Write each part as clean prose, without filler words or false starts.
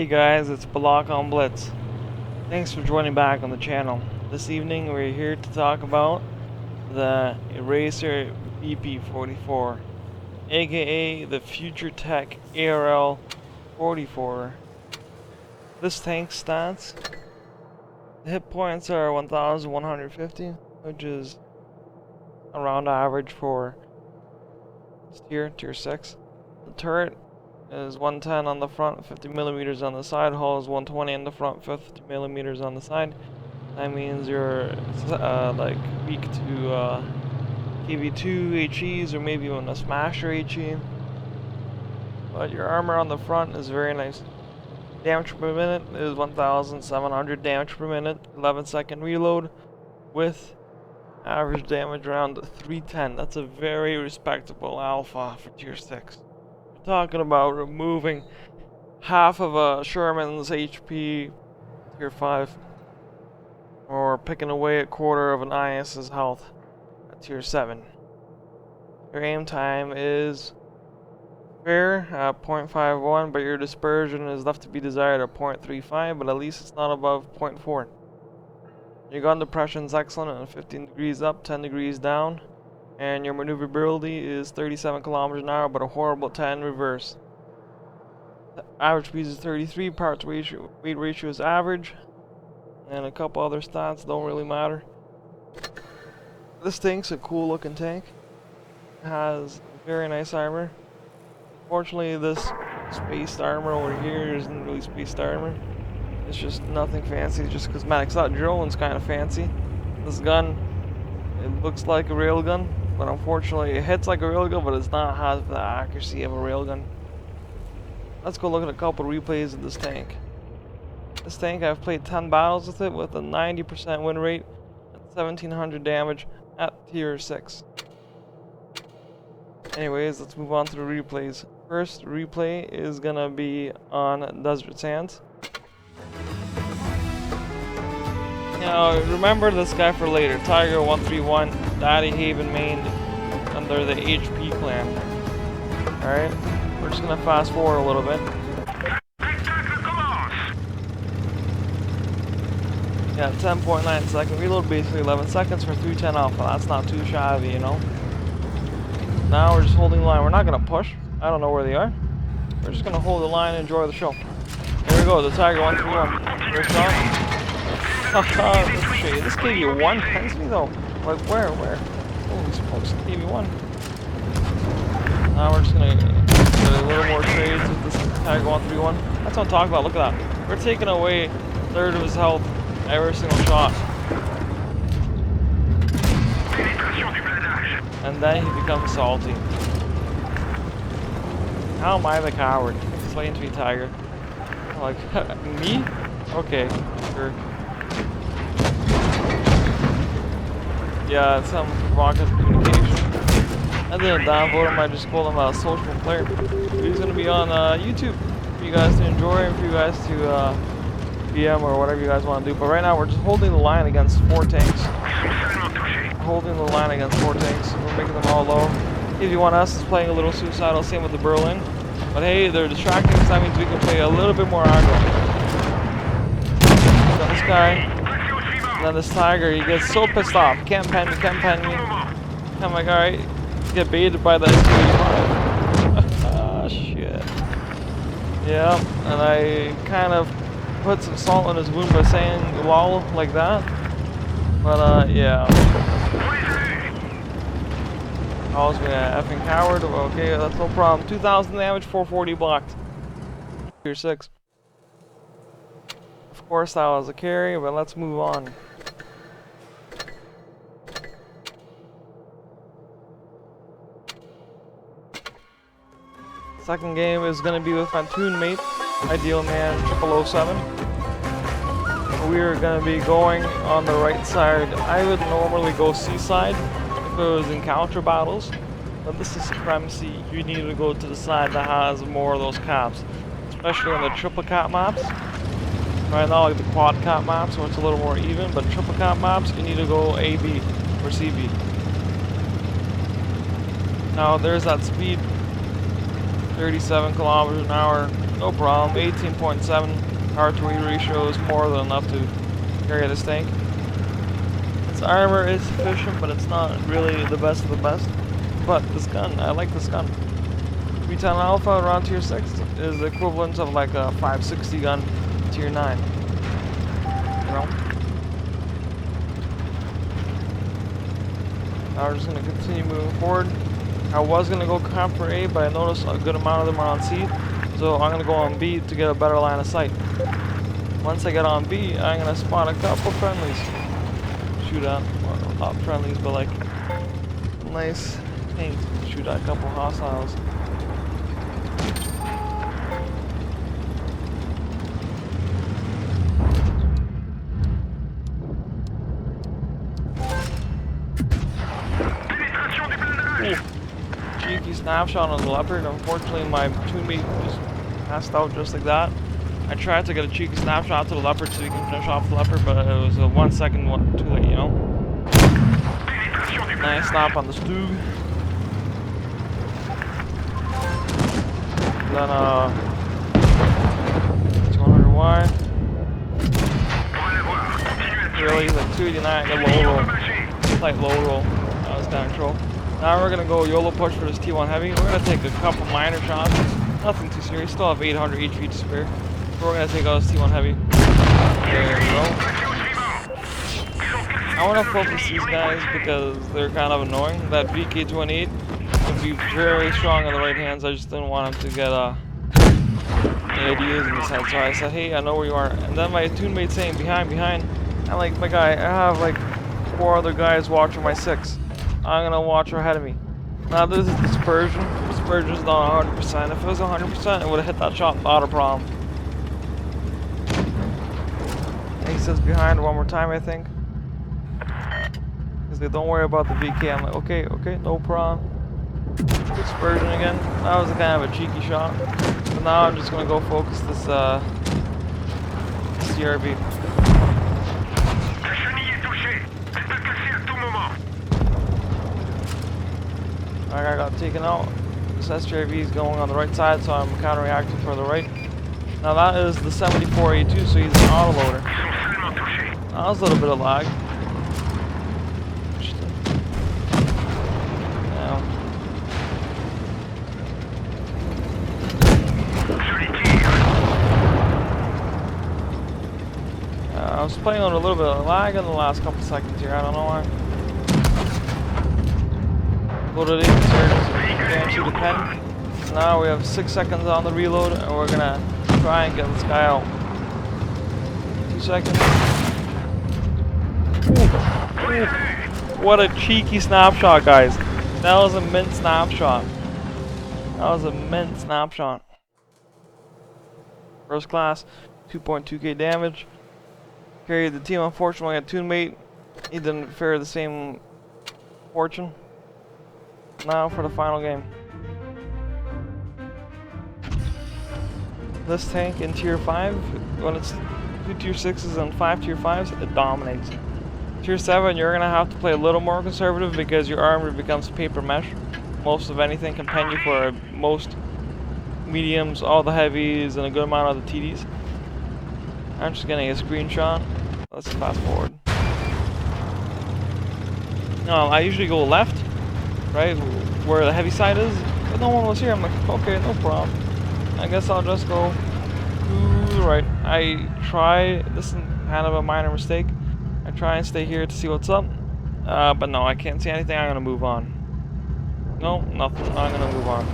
Hey guys, it's Block on Blitz. Thanks for joining back on the channel. This evening we're here to talk about the Eraser BP44, aka the Future Tech ARL44. This tank's stats, the hit points are 1150, which is around average for tier 6. The turret is 110 on the front, 50 millimeters on the side. Hull is 120 in the front, 50 millimeters on the side. That means you're like weak to KV2 HEs or maybe even a Smasher HE. But your armor on the front is very nice. Damage per minute is 1,700 damage per minute, 11-second reload with average damage around 310. That's a very respectable alpha for tier 6. Talking about removing half of a Sherman's HP tier 5 or picking away a quarter of an IS's health at tier 7. Your aim time is fair at 0.51, but your dispersion is left to be desired at 0.35, but at least it's not above 0.4. Your gun depression is excellent at 15 degrees up, 10 degrees down. And your maneuverability is 37 kilometers an hour, but a horrible 10 reverse. The average speed is 33, parts weight ratio is average, and a couple other stats don't really matter. This tank's a cool looking tank. It has very nice armor. Fortunately, this spaced armor over here isn't really spaced armor. It's just nothing fancy, it's just cosmetics. That drone's kind of fancy. This gun, it looks like a railgun. But unfortunately, it hits like a railgun, but it's not has the accuracy of a railgun. Let's go look at a couple replays of this tank. This tank, I've played 10 battles with it with a 90% win rate at 1700 damage at tier 6. Anyways, let's move on to the replays. First replay is gonna be on Desert Sands. Now, remember this guy for later. Tiger131, Daddy Haven main under the HP clan. Alright, we're just gonna fast forward a little bit. Yeah, 10.9 second reload, basically 11 seconds for 310 alpha. That's not too shabby, you know. Now we're just holding the line. We're not gonna push. I don't know where they are. We're just gonna hold the line and enjoy the show. Here we go, the Tiger131. First shot. This gave you one pensy though. Like where? Holy smokes, it gave you one. Now we're just gonna get a little more trades with this Tiger131. That's what I'm talking about, look at that. We're taking away a third of his health every single shot. And then he becomes salty. How am I the coward? Explain to me, Tiger. Like, me? Okay, sure. Yeah, it's some provocative communication. I didn't downvote him, I just called him a social player. He's gonna be on YouTube for you guys to enjoy and for you guys to PM or whatever you guys want to do. But right now we're just holding the line against 4 tanks. Holding the line against 4 tanks. We're making them all low. KV1S is playing a little suicidal, same with the Berlin. But hey, they're distracting, so that means we can play a little bit more aggro. Got this guy. And then this Tiger, he gets so pissed off. He can't pen me. I'm like, alright, get baited by the SQ85. Ah, shit. Yeah, and I kind of put some salt in his wound by saying lol like that. But, yeah. Calls me an effing coward. Okay, that's no problem. 2,000 damage, 440 blocked. Tier 6. Of course, that was a carry, but let's move on. Second game is going to be with my toon mate, Ideal Man 0007. We are going to be going on the right side. I would normally go seaside if it was encounter battles, but this is supremacy. You need to go to the side that has more of those caps, especially on the triple cap maps. Right now, like the quad cap maps, where it's a little more even, but triple cap maps, you need to go AB or CB. Now, there's that speed 37 kilometers an hour No problem. 18.7 power to weight ratio is more than enough to carry this tank. Its armor is sufficient, but it's not really the best of the best. But this gun, I like this gun. 310 Alpha around tier 6 is the equivalent of like a 560 gun tier 9. You know? Now we're just going to continue moving forward. I was going to go camp for A, but I noticed a good amount of them are on C. So I'm going to go on B to get a better line of sight. Once I get on B, I'm going to spot a couple friendlies. Shoot at, well, not friendlies, but like nice things. Shoot at a couple hostiles. Ooh. Cheeky snapshot on the leopard. Unfortunately, my teammate just passed out just like that. I tried to get a cheeky snapshot to the leopard so he can finish off the leopard, but it was a 1 second too late, you know? Nice snap on the Stug. Then, 200Y. Really, like 289, a low roll. Slight low roll. That was kind of control. Now we're gonna go YOLO push for this T1 heavy. We're gonna take a couple minor shots. Nothing too serious. Still have 800 HP to spare. So we're gonna take out this T1 heavy. There we go. I wanna focus these guys because they're kind of annoying. That VK28 would be very strong in the right hands. I just didn't want him to get any ideas in his head. So I said, hey, I know where you are. And then my teammate saying, behind. I'm like, my guy, I have like 4 other guys watching my 6. I'm gonna watch ahead of me. Now this is dispersion. Dispersion's not 100%. If it was 100%, it would have hit that shot without a problem. And he says behind one more time, I think. Because they don't worry about the VK. I'm like, okay, no problem. Dispersion again. That was a kind of a cheeky shot. But now I'm just gonna go focus this CRB. I got taken out. This SJV is going on the right side, so I'm counter-reacting for the right. Now that is the 74A2, so he's an autoloader. That was a little bit of lag. I was playing on a little bit of lag in the last couple seconds here, I don't know why. Loaded in, damn shoot a pen. So now we have 6 seconds on the reload, and we're gonna try and get this guy out. 2 seconds. Ooh. What a cheeky snapshot, guys. That was a mint snapshot. First class, 2.2k damage. Carried the team. Unfortunately, a teammate, he didn't fare the same fortune. Now for the final game. This tank in tier 5, when it's 2 tier 6s and 5 tier 5s, it dominates. Tier 7, you're gonna have to play a little more conservative because your armor becomes paper mesh. Most of anything can pen you for most mediums, all the heavies, and a good amount of the TDs. I'm just getting a screenshot. Let's fast forward. No, I usually go left, right, where the heavy side is, but no one was here. I'm like, okay, no problem. I guess I'll just go to the right. I try, this is kind of a minor mistake. I try and stay here to see what's up, but no, I can't see anything. I'm gonna move on. No, nothing. I'm gonna move on.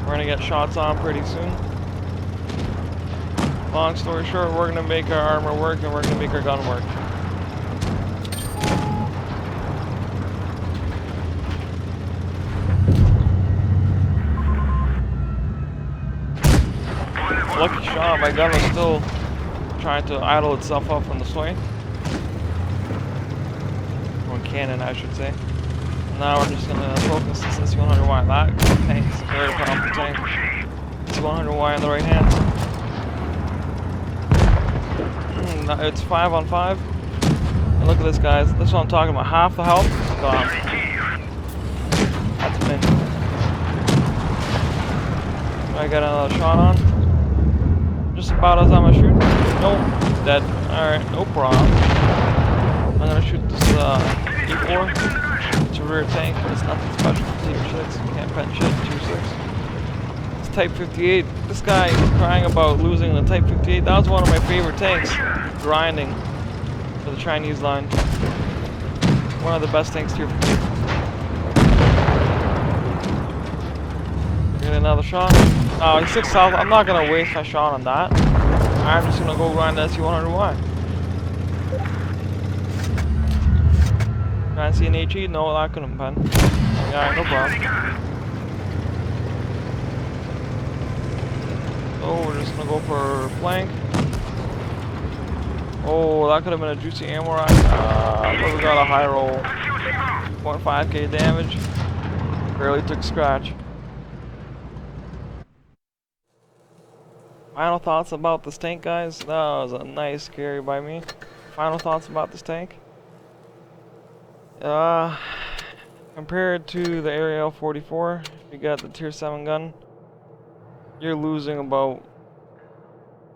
We're gonna get shots on pretty soon. Long story short, we're gonna make our armor work and we're gonna make our gun work. Lucky shot, my gun was still trying to idle itself up on the swing. Or cannon, I should say. Now we're just gonna focus this S100Y. That tank's a very powerful tank. S100Y on the right hand. It's 5 on 5. And look at this, guys. This is what I'm talking about. Half the health is gone. That's mint. I got another shot on. Just about as I'm gonna shoot. Nope, dead. Alright, no problem. I'm gonna shoot this E4. It's a rear tank, but it's nothing special. Tier 6, can't pen shit, Tier 6. It's Type 58. This guy is crying about losing the Type 58. That was one of my favorite tanks. Grinding for the Chinese line. One of the best tanks Tier 58. Get another shot. Oh, he's 6 south. I'm not gonna waste my shot on that. I'm just gonna go grind the SU-100Y. Try and see an HE? No, that couldn't pen. Alright, no problem. So we're just gonna go for flank. Oh, that could have been a juicy ammo rack. But we got a high roll. 0.5k damage. Barely took scratch. Final thoughts about this tank, guys. That was a nice carry by me. Final thoughts about this tank. Compared to the ARL44, you got the Tier 7 gun. You're losing about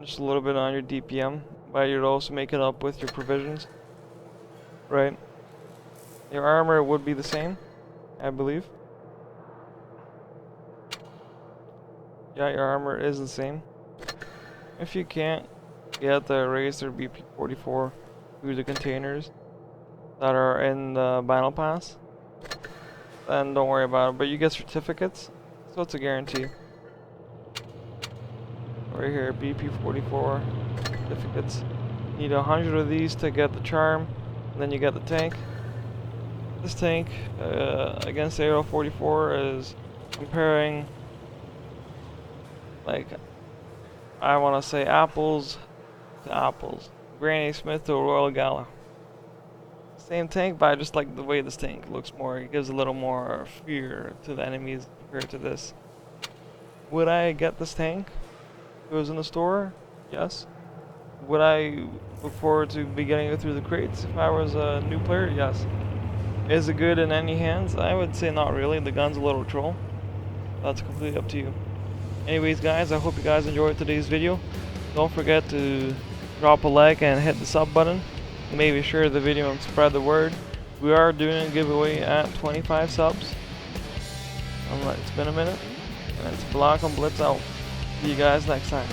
just a little bit on your DPM, but you'd also make it up with your provisions, right? Your armor would be the same, I believe. Yeah, your armor is the same. If you can't get the Racer BP44 through the containers that are in the Battle Pass, then don't worry about it. But you get certificates, so it's a guarantee. Right here, BP44 certificates. Need 100 of these to get the charm, and then you get the tank. This tank against the ARL44 is comparing, like, I want to say apples to apples. Granny Smith to Royal Gala. Same tank, but I just like the way this tank looks more. It gives a little more fear to the enemies compared to this. Would I get this tank if it was in the store? Yes. Would I look forward to be getting it through the crates if I was a new player? Yes. Is it good in any hands? I would say not really. The gun's a little troll. That's completely up to you. Anyways, guys, I hope you guys enjoyed today's video. Don't forget to drop a like and hit the sub button. Maybe share the video and spread the word. We are doing a giveaway at 25 subs. It's been a minute. And it's Block and Blitz out. See you guys next time.